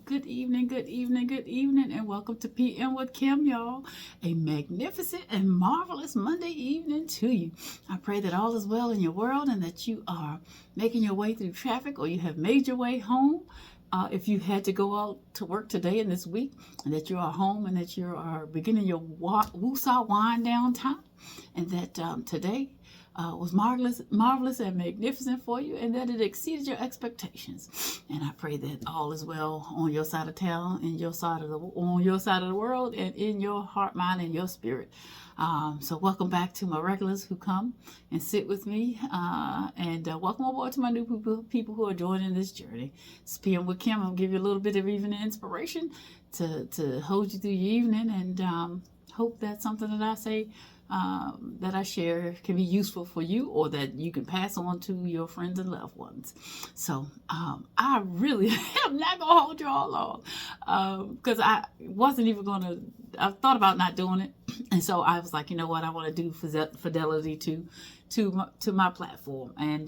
Good evening, good evening, good evening, and welcome to PM with Kim, y'all. A magnificent and marvelous Monday evening to you. I pray that all is well in your world and that you are making your way through traffic or you have made your way home. If you had to go out to work today and this week, and that you are home and that you are beginning your Woosah wind down time, and that today was marvelous and magnificent for you, and that it exceeded your expectations. And I pray that all is well on your side of town, on your side of the world, and in your heart, mind, and your spirit. So welcome back to my regulars who come and sit with me, and welcome aboard to my new people who are joining this journey. It's PM with Kim. I'll give you a little bit of evening inspiration to hold you through your evening, and hope that something that I say that I share can be useful for you, or that you can pass on to your friends and loved ones. So I really am not gonna hold you all long, because I wasn't even gonna. I thought about not doing it, and so I was like, you know what, I want to do fidelity to my platform, and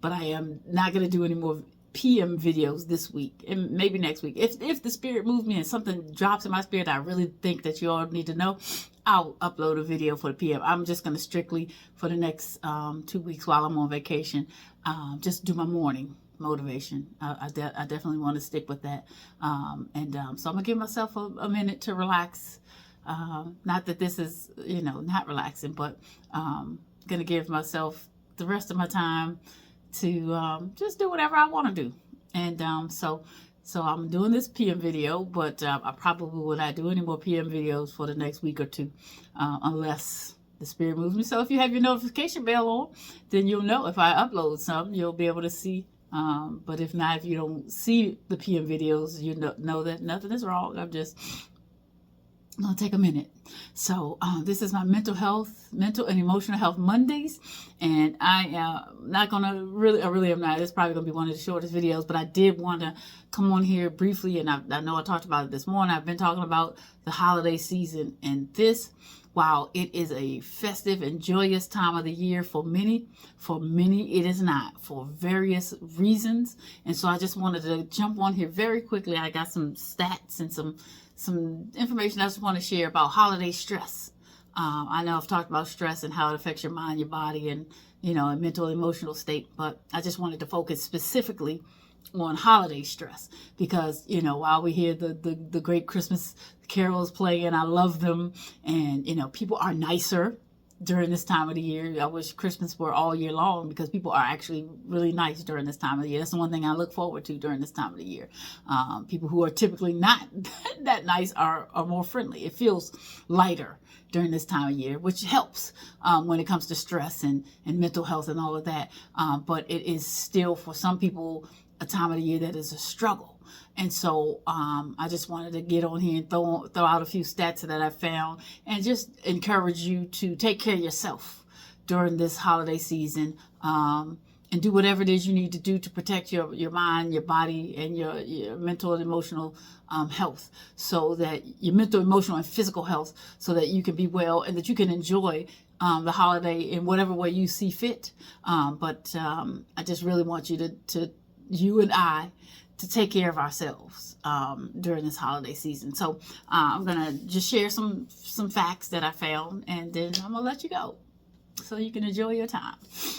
but I am not gonna do any more PM videos this week and maybe next week. If the spirit moves me and something drops in my spirit I really think that you all need to know, I'll upload a video for the PM. I'm just going to strictly for the next 2 weeks while I'm on vacation, just do my morning motivation. I definitely want to stick with that, and so I'm gonna give myself a minute to relax. Not that this is not relaxing, but gonna give myself the rest of my time to just do whatever I want to do. And so I'm doing this PM video, but I probably will not do any more PM videos for the next week or two, unless the spirit moves me. So if you have your notification bell on, then you'll know if I upload some, you'll be able to see. But if not, if you don't see the PM videos, you know that nothing is wrong. I'm just gonna take a minute. So this is my mental and emotional health Mondays, and I am not gonna I really am not. It's probably gonna be one of the shortest videos, but I did want to come on here briefly, and I know I talked about it this morning. I've been talking about the holiday season, and this, while it is a festive and joyous time of the year for many it is not, for various reasons. And so I just wanted to jump on here very quickly. I got some stats and some information I just want to share about holiday stress. I know I've talked about stress and how it affects your mind, your body, and a mental, emotional state, but I just wanted to focus specifically on holiday stress, because while we hear the great Christmas carols playing, I love them, and people are nicer during this time of the year. I wish Christmas were all year long, because people are actually really nice during this time of the year. That's the one thing I look forward to during this time of the year. People who are typically not that nice are more friendly. It feels lighter during this time of year, which helps when it comes to stress and mental health and all of that. But it is still, for some people, a time of the year that is a struggle. And so I just wanted to get on here and throw out a few stats that I found, and just encourage you to take care of yourself during this holiday season, and do whatever it is you need to do to protect your mind, your body, and your mental and emotional health, so that your mental, emotional, and physical health, so that you can be well and that you can enjoy the holiday in whatever way you see fit. But I just really want you you and I, to take care of ourselves during this holiday season. So I'm gonna just share some facts that I found, and then I'm gonna let you go so you can enjoy your time.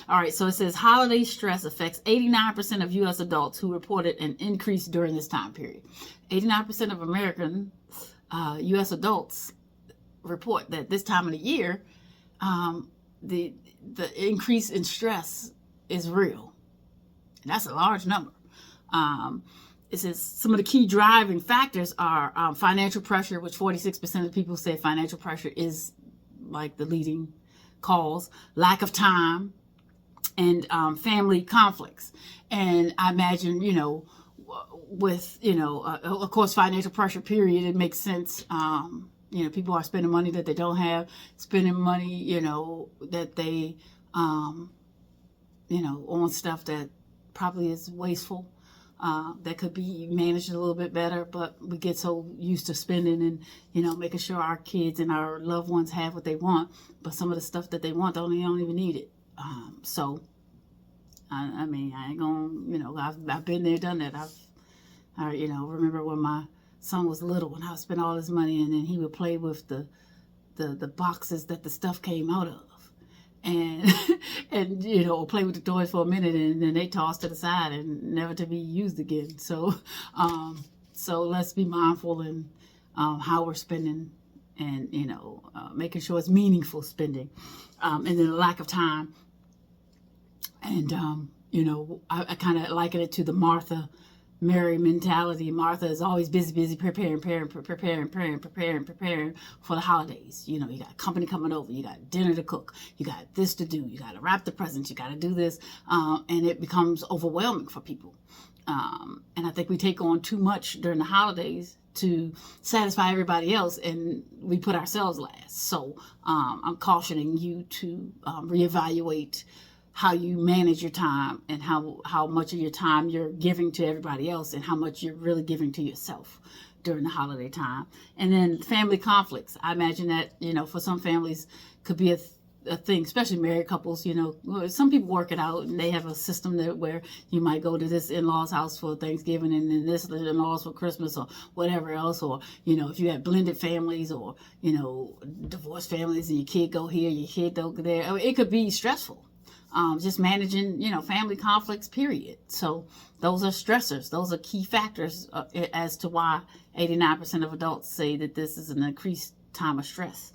All right, so it says holiday stress affects 89% of U.S. adults who reported an increase during this time period. 89% of American U.S. adults report that this time of the year, the increase in stress is real. And that's a large number. It says some of the key driving factors are financial pressure, which 46% of people say financial pressure is like the leading cause, lack of time, and family conflicts. And I imagine, with, of course, financial pressure, period, it makes sense. People are spending money that they don't have, spending money, that they, on stuff that probably is wasteful, that could be managed a little bit better, but we get so used to spending and making sure our kids and our loved ones have what they want, but some of the stuff that they want they don't even need it. So I mean, I ain't gonna, I've been there, done that. I, remember when my son was little and I would spend all his money, and then he would play with the boxes that the stuff came out of. And and play with the toys for a minute, and then they tossed to the side and never to be used again. So let's be mindful in how we're spending, and making sure it's meaningful spending, and then the lack of time. And I kind of liken it to the Martha Mary mentality. Martha is always busy, preparing for the holidays. You got company coming over, you got dinner to cook, you got this to do, you got to wrap the presents, you got to do this, and it becomes overwhelming for people. And I think we take on too much during the holidays to satisfy everybody else, and we put ourselves last. So I'm cautioning you to reevaluate how you manage your time, and how much of your time you're giving to everybody else, and how much you're really giving to yourself during the holiday time. And then family conflicts. I imagine that, for some families could be a thing, especially married couples. Some people work it out, and they have a system where you might go to this in-laws house for Thanksgiving, and then this in-laws for Christmas, or whatever else. Or, if you have blended families, or, divorced families, and your kid go here, your kid go there. I mean, it could be stressful. Just managing, family conflicts, period. So those are stressors. Those are key factors as to why 89% of adults say that this is an increased time of stress.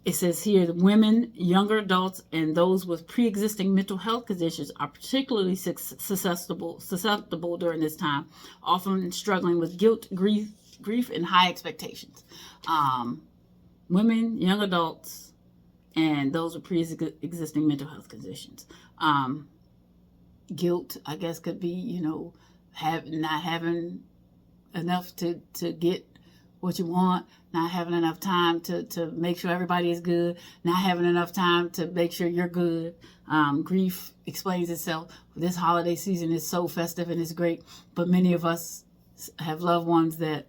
It says here that women, younger adults, and those with pre-existing mental health conditions are particularly susceptible during this time, often struggling with guilt, grief, and high expectations. Women, young adults, and those with pre-existing mental health conditions. Guilt, I guess, could be, not having enough to get what you want, not having enough time to make sure everybody is good, not having enough time to make sure you're good. Grief explains itself. This holiday season is so festive and it's great, but many of us have loved ones that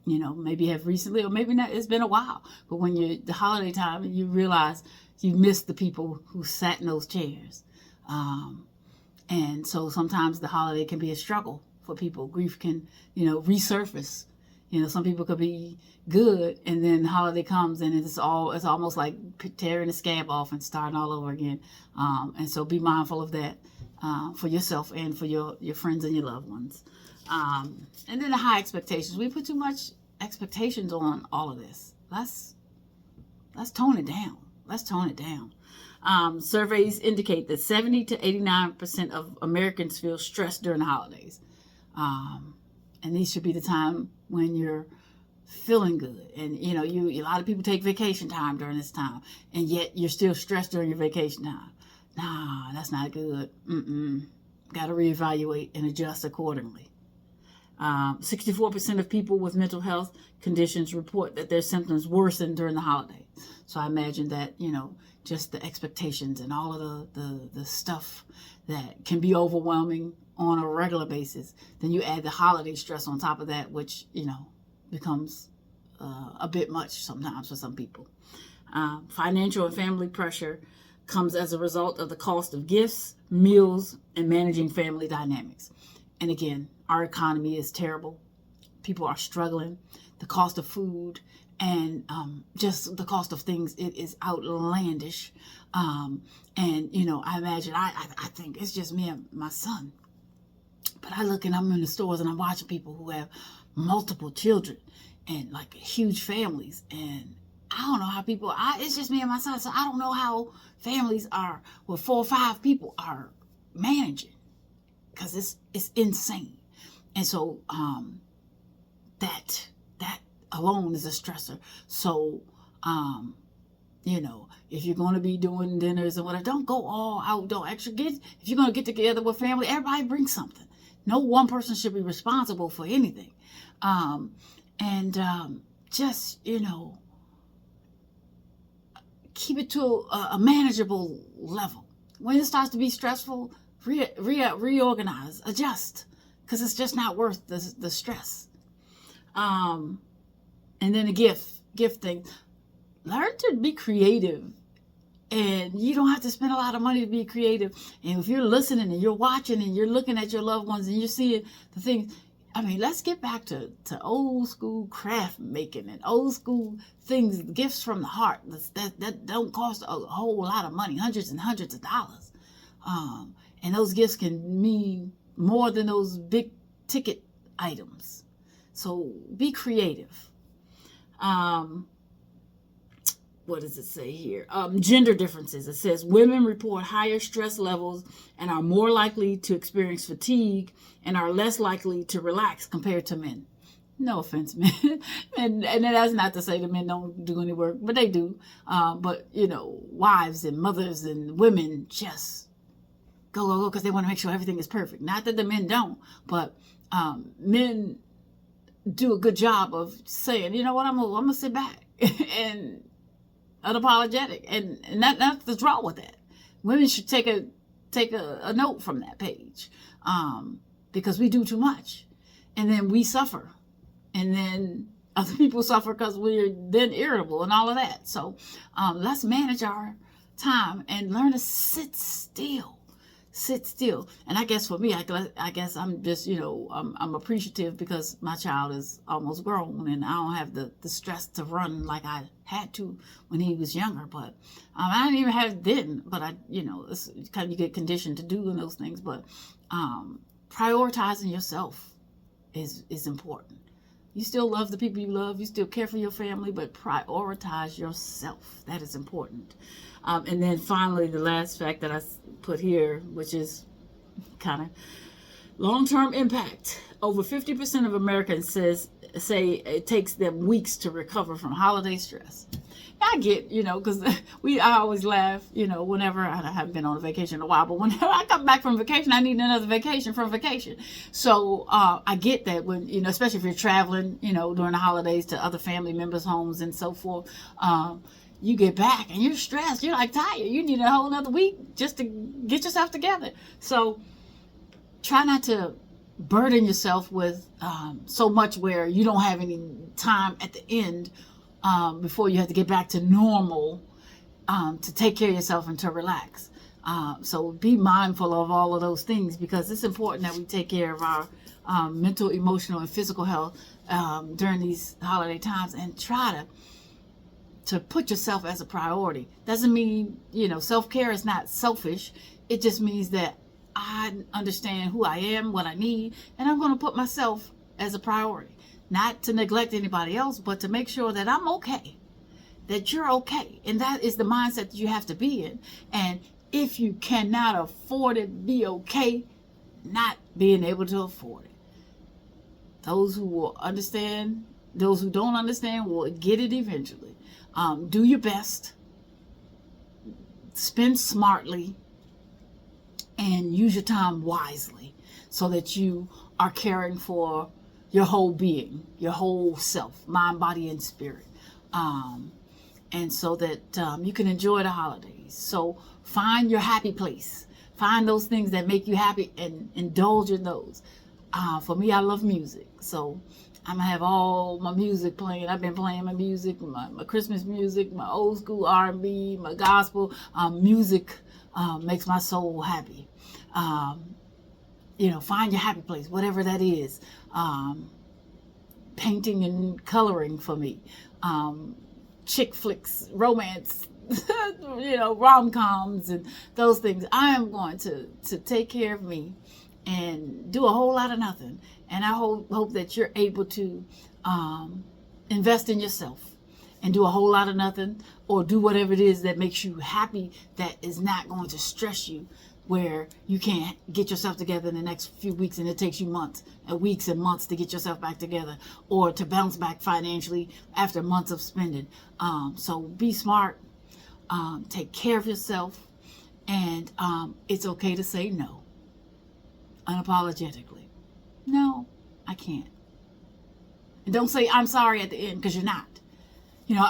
maybe have recently, or maybe not, it's been a while. But when you're the holiday time, and you realize you miss the people who sat in those chairs. And so sometimes the holiday can be a struggle for people. Grief can, resurface. Some people could be good, and then the holiday comes, and it's almost like tearing the scab off and starting all over again. And so be mindful of that for yourself and for your friends and your loved ones. And then the high expectations. We put too much expectations on all of this. Let's tone it down. Let's tone it down. Surveys indicate that 70 to 89% of Americans feel stressed during the holidays. And these should be the time when you're feeling good. And, a lot of people take vacation time during this time, and yet you're still stressed during your vacation time. Nah, that's not good. Got to reevaluate and adjust accordingly. 64% of people with mental health conditions report that their symptoms worsen during the holiday. So I imagine that, just the expectations and all of the stuff that can be overwhelming on a regular basis. Then you add the holiday stress on top of that, which, becomes a bit much sometimes for some people. Financial and family pressure comes as a result of the cost of gifts, meals, and managing family dynamics. And again, our economy is terrible. People are struggling. The cost of food and just the cost of things, it is outlandish. And, I imagine, I think it's just me and my son. But I look and I'm in the stores and I'm watching people who have multiple children and like huge families. And I don't know how it's just me and my son. So I don't know how families are with 4 or 5 people are managing, because it's insane. And so that alone is a stressor. So if you're going to be doing dinners and whatever, don't go all out. Don't actually if you're going to get together with family, everybody bring something. No one person should be responsible for anything. Just keep it to a manageable level. When it starts to be stressful, reorganize, adjust, because it's just not worth the stress. And then a gift thing. Learn to be creative, and you don't have to spend a lot of money to be creative. And if you're listening and you're watching and you're looking at your loved ones and you're seeing the things, I mean, let's get back to old school craft making and old school things, gifts from the heart that don't cost a whole lot of money, hundreds and hundreds of dollars. And those gifts can mean more than those big ticket items. So be creative. What does it say here? Gender differences. It says women report higher stress levels and are more likely to experience fatigue and are less likely to relax compared to men. No offense, men. and that's not to say that men don't do any work, but they do. But, wives and mothers and women just go because they want to make sure everything is perfect. Not that the men don't, but men do a good job of saying, you know what, I'm going to sit back and unapologetic, and nothing's wrong with that. Women should take a note from that page, because we do too much, and then we suffer, and then other people suffer because we're then irritable and all of that. So let's manage our time and learn to sit still. And I guess for me, I guess I'm just, I'm appreciative because my child is almost grown and I don't have the stress to run like I had to when he was younger. But I didn't even have it then, but it's kind of, you get conditioned to doing those things. But prioritizing yourself is important. You still love the people you love. You still care for your family, but prioritize yourself. That is important. And then finally, the last fact that I put here, which is kind of long-term impact. Over 50% of Americans say it takes them weeks to recover from holiday stress. I get, because I always laugh, whenever, I haven't been on a vacation in a while, but whenever I come back from vacation, I need another vacation from vacation. So I get that when, especially if you're traveling, during the holidays to other family members' homes and so forth, you get back and you're stressed. You're like tired. You need a whole another week just to get yourself together. So try not to burden yourself with so much where you don't have any time at the end before you have to get back to normal to take care of yourself and to relax. So be mindful of all of those things, because it's important that we take care of our mental, emotional, and physical health during these holiday times, and try to put yourself as a priority. Doesn't mean, self-care is not selfish. It just means that I understand who I am, what I need, and I'm going to put myself as a priority. Not to neglect anybody else, but to make sure that I'm okay, that you're okay. And that is the mindset that you have to be in. And if you cannot afford it, be okay not being able to afford it. Those who will understand, those who don't understand will get it eventually. Do your best, spend smartly, and use your time wisely so that you are caring for your whole being, your whole self, mind, body, and spirit. And so that you can enjoy the holidays. So find your happy place. Find those things that make you happy and indulge in those. For me, I love music. So I'm going to have all my music playing. I've been playing my music, my Christmas music, my old school R&B, my gospel. Music makes my soul happy. Find your happy place, whatever that is. Painting and coloring for me. Chick flicks, romance, rom-coms and those things. I am going to take care of me and do a whole lot of nothing. And I hope that you're able to invest in yourself and do a whole lot of nothing, or do whatever it is that makes you happy, that is not going to stress you, where you can't get yourself together in the next few weeks and it takes you weeks and months to get yourself back together, or to bounce back financially after months of spending. So be smart, take care of yourself, and it's okay to say no, unapologetically. No, I can't. And don't say I'm sorry at the end, because you're not.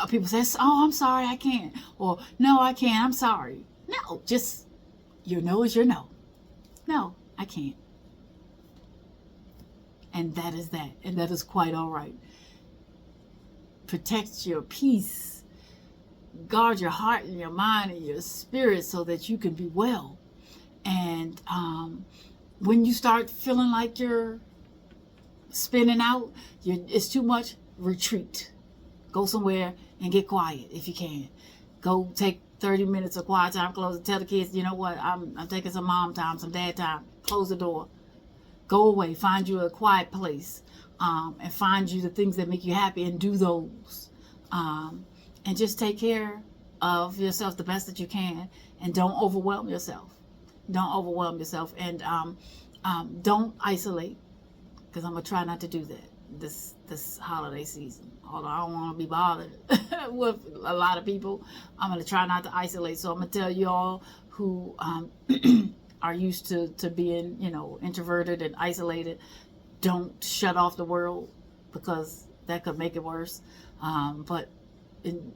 People say, oh, I'm sorry, I can't. Or, no, I can't, I'm sorry. No, just your no is your no. No, I can't. And that is that. And that is quite all right. Protect your peace. Guard your heart and your mind and your spirit so that you can be well. And when you start feeling like you're spinning out, it's too much, retreat. Go somewhere and get quiet if you can. Go take 30 minutes of quiet time, close it, tell the kids, you know what, I'm taking some mom time, some dad time, close the door. Go away, find you a quiet place, and find you the things that make you happy and do those. And just take care of yourself the best that you can, and don't overwhelm yourself. Don't overwhelm yourself, and don't isolate, because I'm going to try not to do that this holiday season. Although I don't want to be bothered with a lot of people, I'm going to try not to isolate. So I'm going to tell you all who are used to being, introverted and isolated, don't shut off the world, because that could make it worse. But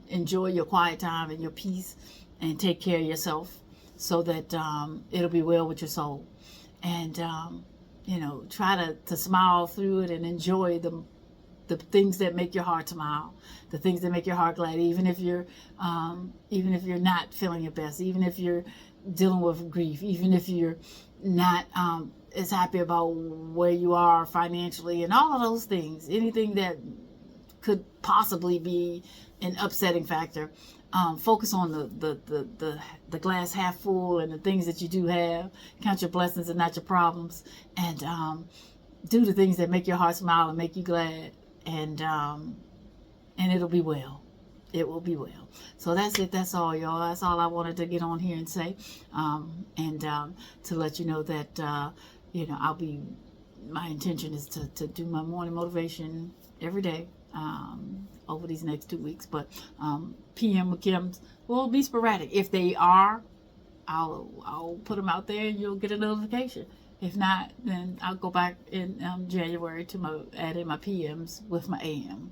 enjoy your quiet time and your peace, and take care of yourself, so that it'll be well with your soul. And try to smile through it and enjoy the things that make your heart smile, the things that make your heart glad, even if you're not feeling your best, even if you're dealing with grief, even if you're not as happy about where you are financially, and all of those things, anything that could possibly be an upsetting factor. Focus on the glass half full, and the things that you do have. Count your blessings and not your problems, and do the things that make your heart smile and make you glad, and it'll be well. It will be well. So that's it. That's all, y'all. That's all I wanted to get on here and say, and to let you know that my intention is to do my morning motivation every day over these next 2 weeks. But PM with Kims will be sporadic. If they are, I'll put them out there and you'll get a notification. If not, then I'll go back in January to add in my PMs with my AM.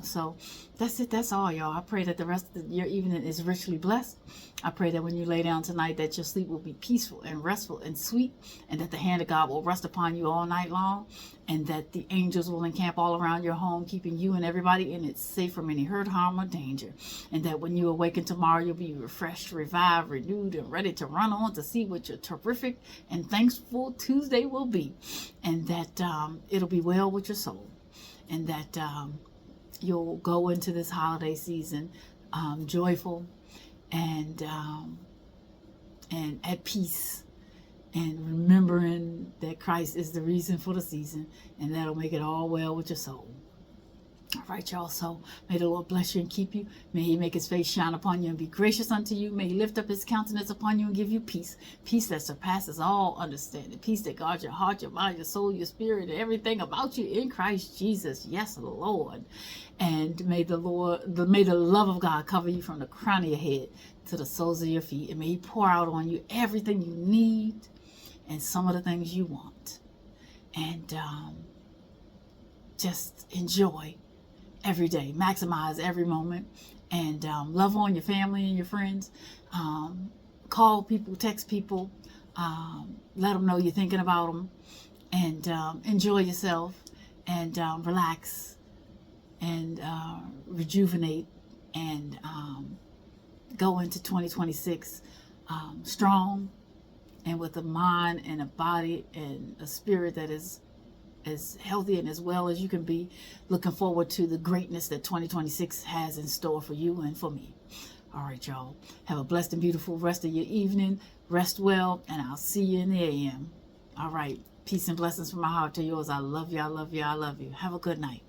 So that's it. That's all, y'all. I pray that the rest of your evening is richly blessed. I pray that when you lay down tonight, that your sleep will be peaceful and restful and sweet, and that the hand of God will rest upon you all night long, and that the angels will encamp all around your home, keeping you and everybody in it safe from any hurt, harm, or danger. And that when you awaken tomorrow, you'll be refreshed, revived, renewed, and ready to run on to see what your terrific and thankful Tuesday will be. And that it'll be well with your soul. And that you'll go into this holiday season joyful and at peace, and remembering that Christ is the reason for the season, and that'll make it all well with your soul. All right, y'all. So may the Lord bless you and keep you. May he make his face shine upon you and be gracious unto you. May he lift up his countenance upon you and give you peace. Peace that surpasses all understanding. Peace that guards your heart, your mind, your soul, your spirit, and everything about you in Christ Jesus. Yes, Lord. And may the love of God cover you from the crown of your head to the soles of your feet. And may he pour out on you everything you need and some of the things you want. And just enjoy every day. Maximize every moment. And love on your family and your friends. Call people, text people. Let them know you're thinking about them. And enjoy yourself. And relax. And rejuvenate. And go into 2026 strong. And with a mind and a body and a spirit that is as healthy and as well as you can be. Looking forward to the greatness that 2026 has in store for you and for me. All right, y'all. Have a blessed and beautiful rest of your evening. Rest well, and I'll see you in the AM. All right. Peace and blessings from my heart to yours. I love you. I love you. I love you. Have a good night.